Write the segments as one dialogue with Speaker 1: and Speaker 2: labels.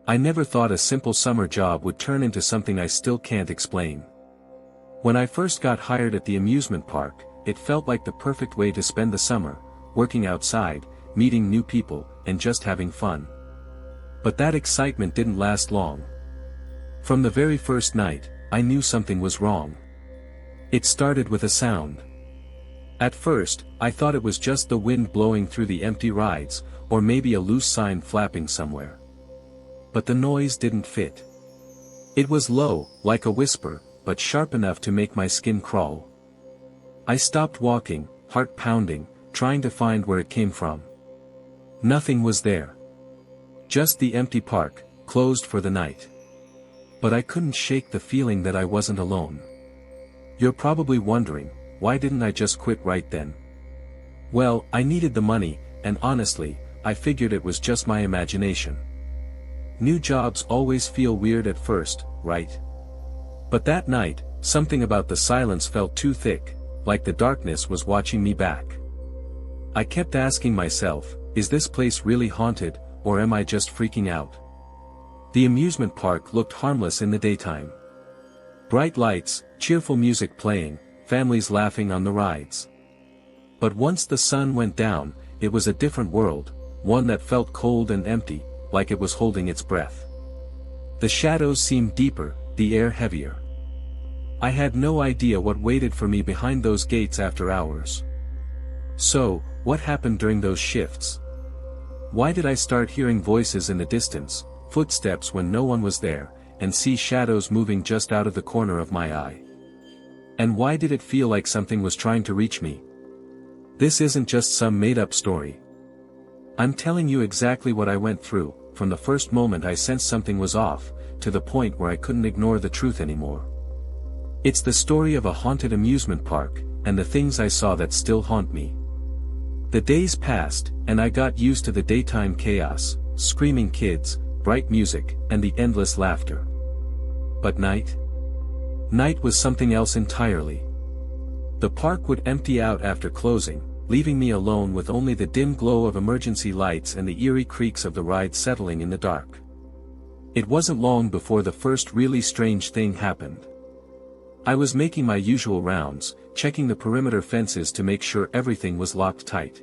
Speaker 1: I never thought a simple summer job would turn into something I still can't explain. When I first got hired at the amusement park, it felt like the perfect way to spend the summer, working outside, meeting new people, and just having fun. But that excitement didn't last long. From the very first night, I knew something was wrong. It started with a sound. At first, I thought it was just the wind blowing through the empty rides, or maybe a loose sign flapping somewhere. But the noise didn't fit. It was low, like a whisper, but sharp enough to make my skin crawl. I stopped walking, heart pounding, trying to find where it came from. Nothing was there. Just the empty park, closed for the night. But I couldn't shake the feeling that I wasn't alone. You're probably wondering, why didn't I just quit right then? Well, I needed the money, and honestly, I figured it was just my imagination. New jobs always feel weird at first, right? But that night, something about the silence felt too thick, like the darkness was watching me back. I kept asking myself, is this place really haunted, or am I just freaking out? The amusement park looked harmless in the daytime. Bright lights, cheerful music playing, families laughing on the rides. But once the sun went down, it was a different world, one that felt cold and empty, like it was holding its breath. The shadows seemed deeper, the air heavier. I had no idea what waited for me behind those gates after hours. So, what happened during those shifts? Why did I start hearing voices in the distance, footsteps when no one was there, and see shadows moving just out of the corner of my eye? And why did it feel like something was trying to reach me? This isn't just some made-up story. I'm telling you exactly what I went through, from the first moment I sensed something was off, to the point where I couldn't ignore the truth anymore. It's the story of a haunted amusement park, and the things I saw that still haunt me. The days passed, and I got used to the daytime chaos, screaming kids, bright music, and the endless laughter. But night? Night was something else entirely. The park would empty out after closing, leaving me alone with only the dim glow of emergency lights and the eerie creaks of the ride settling in the dark. It wasn't long before the first really strange thing happened. I was making my usual rounds, checking the perimeter fences to make sure everything was locked tight.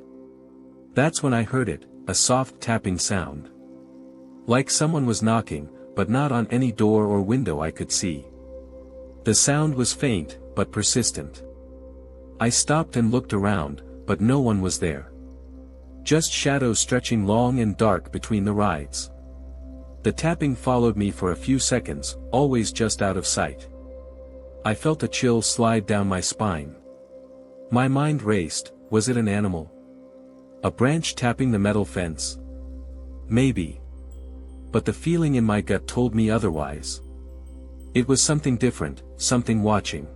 Speaker 1: That's when I heard it, a soft tapping sound. Like someone was knocking, but not on any door or window I could see. The sound was faint, but persistent. I stopped and looked around, but no one was there. Just shadows stretching long and dark between the rides. The tapping followed me for a few seconds, always just out of sight. I felt a chill slide down my spine. My mind raced, was it an animal? A branch tapping the metal fence? Maybe. But the feeling in my gut told me otherwise. It was something different, something watching.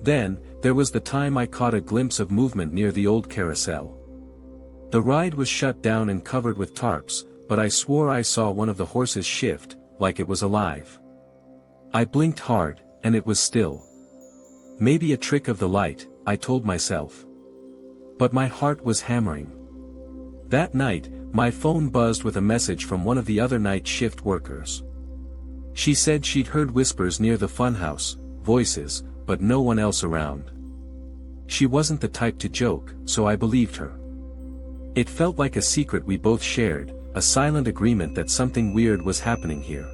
Speaker 1: Then, there was the time I caught a glimpse of movement near the old carousel. The ride was shut down and covered with tarps, but I swore I saw one of the horses shift, like it was alive. I blinked hard, and it was still. Maybe a trick of the light, I told myself. But my heart was hammering. That night, my phone buzzed with a message from one of the other night shift workers. She said she'd heard whispers near the funhouse, voices, but no one else around. She wasn't the type to joke, so I believed her. It felt like a secret we both shared, a silent agreement that something weird was happening here.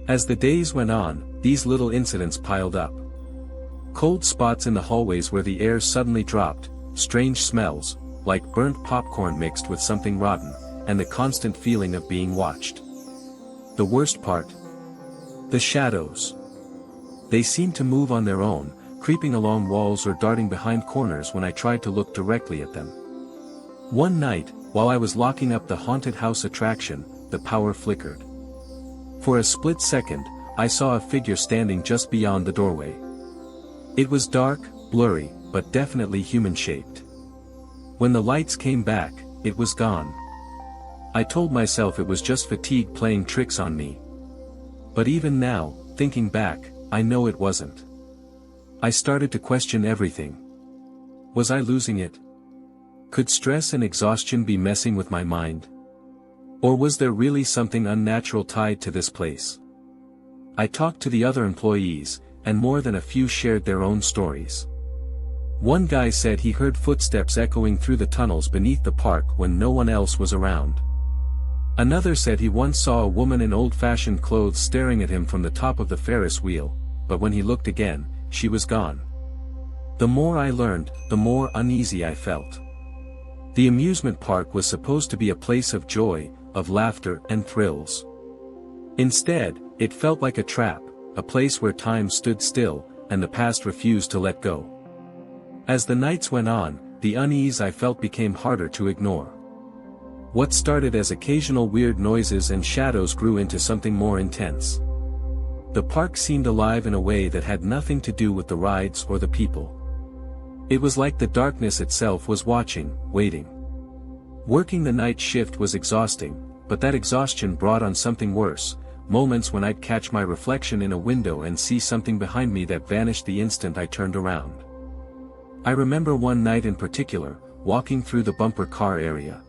Speaker 1: As the days went on, these little incidents piled up. Cold spots in the hallways where the air suddenly dropped, strange smells, like burnt popcorn mixed with something rotten, and the constant feeling of being watched. The worst part? The shadows. They seemed to move on their own, creeping along walls or darting behind corners when I tried to look directly at them. One night, while I was locking up the haunted house attraction, the power flickered. For a split second, I saw a figure standing just beyond the doorway. It was dark, blurry, but definitely human-shaped. When the lights came back, it was gone. I told myself it was just fatigue playing tricks on me. But even now, thinking back, I know it wasn't. I started to question everything. Was I losing it? Could stress and exhaustion be messing with my mind? Or was there really something unnatural tied to this place? I talked to the other employees, and more than a few shared their own stories. One guy said he heard footsteps echoing through the tunnels beneath the park when no one else was around. Another said he once saw a woman in old-fashioned clothes staring at him from the top of the Ferris wheel, but when he looked again, she was gone. The more I learned, the more uneasy I felt. The amusement park was supposed to be a place of joy, of laughter and thrills. Instead, it felt like a trap, a place where time stood still, and the past refused to let go. As the nights went on, the unease I felt became harder to ignore. What started as occasional weird noises and shadows grew into something more intense. The park seemed alive in a way that had nothing to do with the rides or the people. It was like the darkness itself was watching, waiting. Working the night shift was exhausting, but that exhaustion brought on something worse, moments when I'd catch my reflection in a window and see something behind me that vanished the instant I turned around. I remember one night in particular, walking through the bumper car area.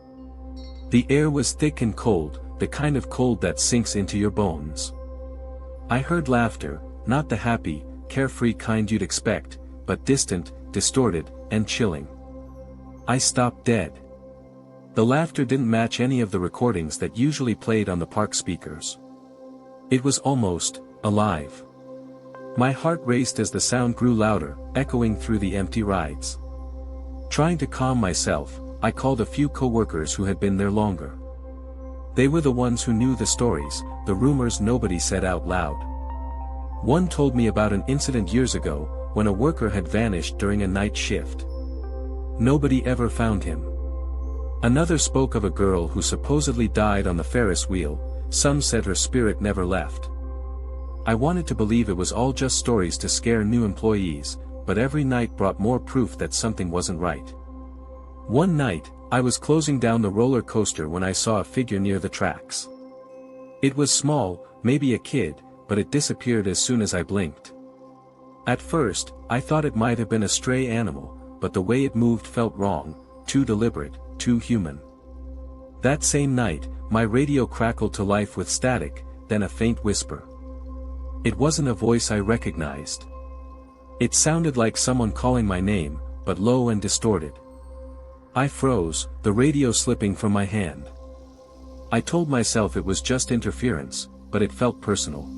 Speaker 1: The air was thick and cold, the kind of cold that sinks into your bones. I heard laughter, not the happy, carefree kind you'd expect, but distant, distorted, and chilling. I stopped dead. The laughter didn't match any of the recordings that usually played on the park speakers. It was almost alive. My heart raced as the sound grew louder, echoing through the empty rides. Trying to calm myself, I called a few co-workers who had been there longer. They were the ones who knew the stories, the rumors nobody said out loud. One told me about an incident years ago, when a worker had vanished during a night shift. Nobody ever found him. Another spoke of a girl who supposedly died on the Ferris wheel. Some said her spirit never left. I wanted to believe it was all just stories to scare new employees, but every night brought more proof that something wasn't right. One night, I was closing down the roller coaster when I saw a figure near the tracks. It was small, maybe a kid, but it disappeared as soon as I blinked. At first, I thought it might have been a stray animal, but the way it moved felt wrong, too deliberate, too human. That same night, my radio crackled to life with static, then a faint whisper. It wasn't a voice I recognized. It sounded like someone calling my name, but low and distorted. I froze, the radio slipping from my hand. I told myself it was just interference, but it felt personal.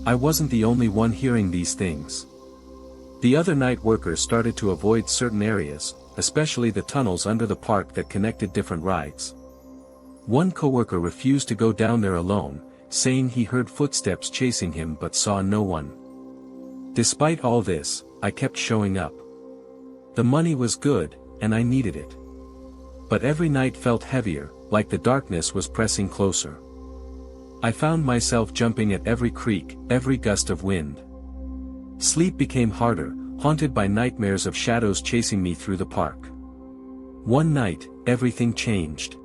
Speaker 1: I wasn't the only one hearing these things. The other night workers started to avoid certain areas, especially the tunnels under the park that connected different rides. One coworker refused to go down there alone, saying he heard footsteps chasing him but saw no one. Despite all this, I kept showing up. The money was good, and I needed it. But every night felt heavier, like the darkness was pressing closer. I found myself jumping at every creak, every gust of wind. Sleep became harder, haunted by nightmares of shadows chasing me through the park. One night, everything changed.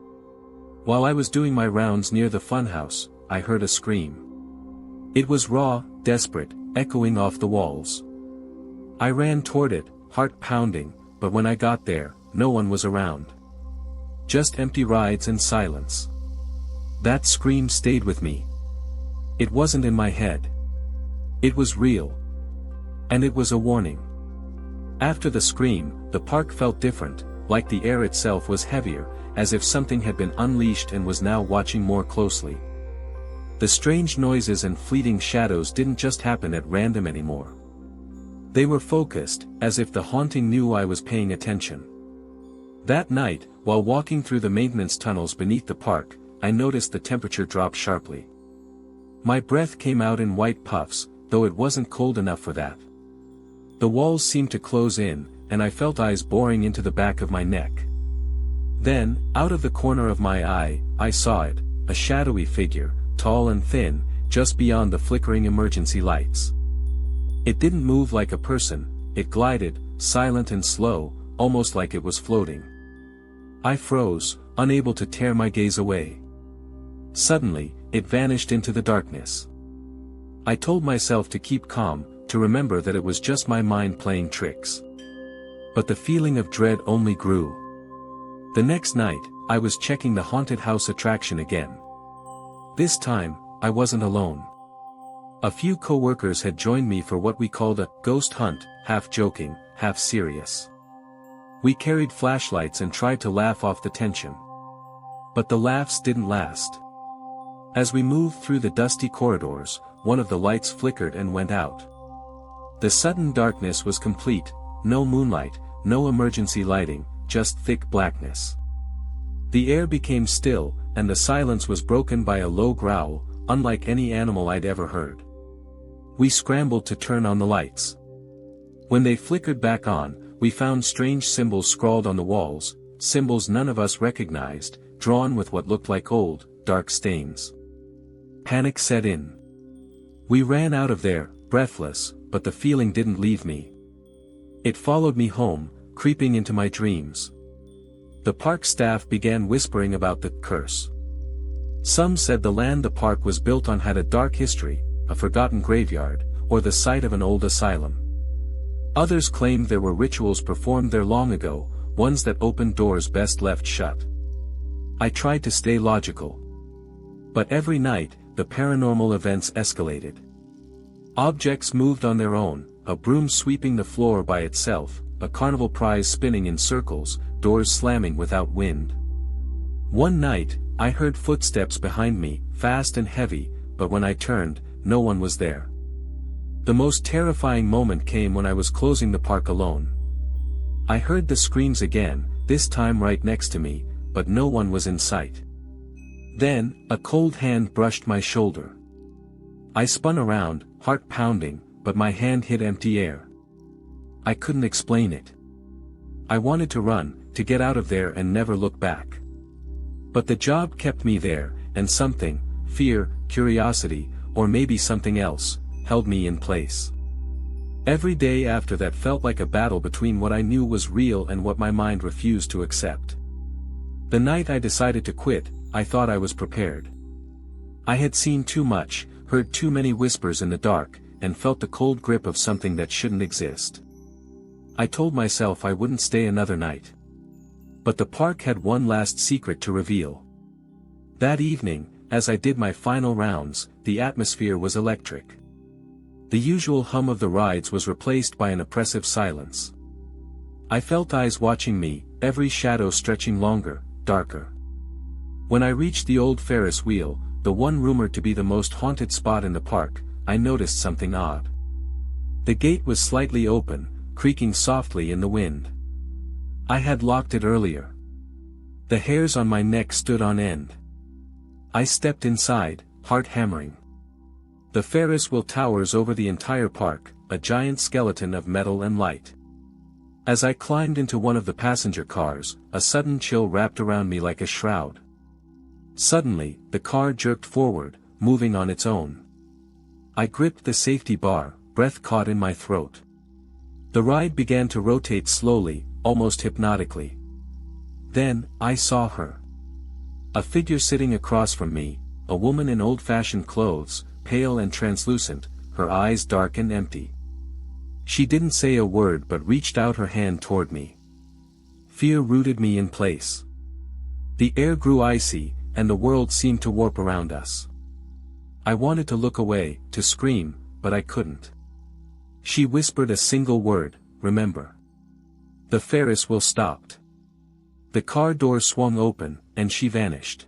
Speaker 1: While I was doing my rounds near the funhouse, I heard a scream. It was raw, desperate, echoing off the walls. I ran toward it, heart pounding, but when I got there, no one was around. Just empty rides and silence. That scream stayed with me. It wasn't in my head. It was real. And it was a warning. After the scream, the park felt different, like the air itself was heavier, as if something had been unleashed and was now watching more closely. The strange noises and fleeting shadows didn't just happen at random anymore. They were focused, as if the haunting knew I was paying attention. That night, while walking through the maintenance tunnels beneath the park, I noticed the temperature drop sharply. My breath came out in white puffs, though it wasn't cold enough for that. The walls seemed to close in, and I felt eyes boring into the back of my neck. Then, out of the corner of my eye, I saw it, a shadowy figure, tall and thin, just beyond the flickering emergency lights. It didn't move like a person, it glided, silent and slow, almost like it was floating. I froze, unable to tear my gaze away. Suddenly, it vanished into the darkness. I told myself to keep calm, to remember that it was just my mind playing tricks. But the feeling of dread only grew. The next night, I was checking the haunted house attraction again. This time, I wasn't alone. A few co-workers had joined me for what we called a ghost hunt, half joking, half serious. We carried flashlights and tried to laugh off the tension. But the laughs didn't last. As we moved through the dusty corridors, one of the lights flickered and went out. The sudden darkness was complete, no moonlight, no emergency lighting, just thick blackness. The air became still, and the silence was broken by a low growl, unlike any animal I'd ever heard. We scrambled to turn on the lights. When they flickered back on, we found strange symbols scrawled on the walls, symbols none of us recognized, drawn with what looked like old, dark stains. Panic set in. We ran out of there, breathless, but the feeling didn't leave me. It followed me home, creeping into my dreams. The park staff began whispering about the curse. Some said the land the park was built on had a dark history, a forgotten graveyard, or the site of an old asylum. Others claimed there were rituals performed there long ago, ones that opened doors best left shut. I tried to stay logical. But every night, the paranormal events escalated. Objects moved on their own, a broom sweeping the floor by itself, a carnival prize spinning in circles, doors slamming without wind. One night, I heard footsteps behind me, fast and heavy, but when I turned, no one was there. The most terrifying moment came when I was closing the park alone. I heard the screams again, this time right next to me, but no one was in sight. Then, a cold hand brushed my shoulder. I spun around, heart pounding, but my hand hit empty air. I couldn't explain it. I wanted to run, to get out of there and never look back. But the job kept me there, and something, fear, curiosity, or maybe something else, held me in place. Every day after that felt like a battle between what I knew was real and what my mind refused to accept. The night I decided to quit, I thought I was prepared. I had seen too much, heard too many whispers in the dark, and felt the cold grip of something that shouldn't exist. I told myself I wouldn't stay another night. But the park had one last secret to reveal. That evening, as I did my final rounds, the atmosphere was electric. The usual hum of the rides was replaced by an oppressive silence. I felt eyes watching me, every shadow stretching longer, darker. When I reached the old Ferris wheel, the one rumored to be the most haunted spot in the park, I noticed something odd. The gate was slightly open, creaking softly in the wind. I had locked it earlier. The hairs on my neck stood on end. I stepped inside, heart hammering. The Ferris wheel towers over the entire park, a giant skeleton of metal and light. As I climbed into one of the passenger cars, a sudden chill wrapped around me like a shroud. Suddenly, the car jerked forward, moving on its own. I gripped the safety bar, breath caught in my throat. The ride began to rotate slowly, almost hypnotically. Then, I saw her. A figure sitting across from me, a woman in old-fashioned clothes, pale and translucent, her eyes dark and empty. She didn't say a word but reached out her hand toward me. Fear rooted me in place. The air grew icy, and the world seemed to warp around us. I wanted to look away, to scream, but I couldn't. She whispered a single word, remember. The Ferris wheel stopped. The car door swung open, and she vanished.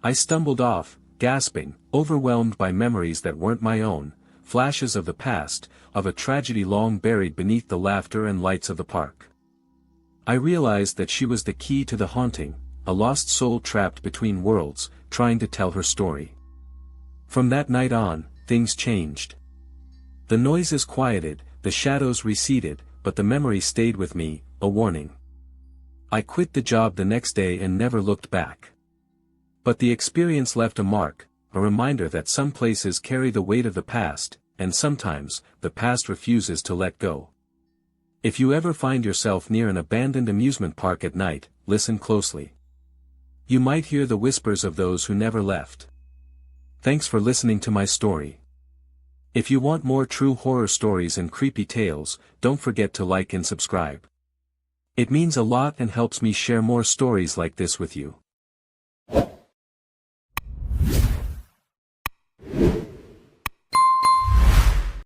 Speaker 1: I stumbled off, gasping, overwhelmed by memories that weren't my own, flashes of the past, of a tragedy long buried beneath the laughter and lights of the park. I realized that she was the key to the haunting, a lost soul trapped between worlds, trying to tell her story. From that night on, things changed. The noises quieted, the shadows receded, but the memory stayed with me, a warning. I quit the job the next day and never looked back. But the experience left a mark, a reminder that some places carry the weight of the past, and sometimes, the past refuses to let go. If you ever find yourself near an abandoned amusement park at night, listen closely. You might hear the whispers of those who never left. Thanks for listening to my story. If you want more true horror stories and creepy tales, don't forget to like and subscribe. It means a lot and helps me share more stories like this with you.